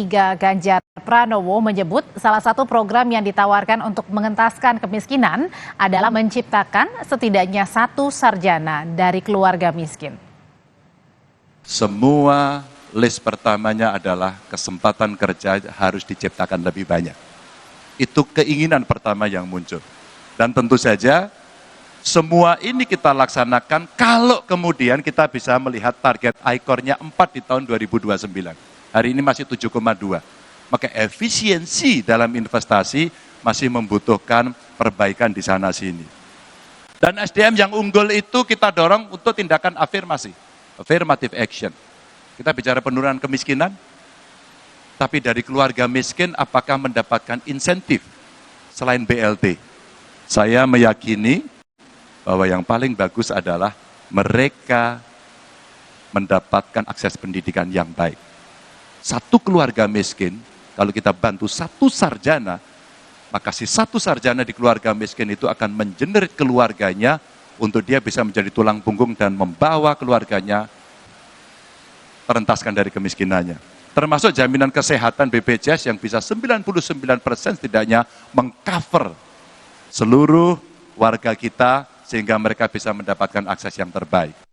Ganjar Pranowo menyebut salah satu program yang ditawarkan untuk mengentaskan kemiskinan adalah menciptakan setidaknya satu sarjana dari keluarga miskin. Semua list pertamanya adalah kesempatan kerja harus diciptakan lebih banyak. Itu keinginan pertama yang muncul. Dan tentu saja semua ini kita laksanakan kalau kemudian kita bisa melihat target ICOR-nya 4 di tahun 2029. Hari ini masih 7,2. Maka efisiensi dalam investasi masih membutuhkan perbaikan di sana sini. Dan SDM yang unggul itu kita dorong untuk tindakan afirmasi, affirmative action. Kita bicara penurunan kemiskinan, tapi dari keluarga miskin apakah mendapatkan insentif selain BLT? Saya meyakini bahwa yang paling bagus adalah mereka mendapatkan akses pendidikan yang baik. Satu keluarga miskin, kalau kita bantu satu sarjana, maka si satu sarjana di keluarga miskin itu akan mengenerate keluarganya untuk dia bisa menjadi tulang punggung dan membawa keluarganya terentaskan dari kemiskinannya. Termasuk jaminan kesehatan BPJS yang bisa 99% setidaknya mengcover seluruh warga kita sehingga mereka bisa mendapatkan akses yang terbaik.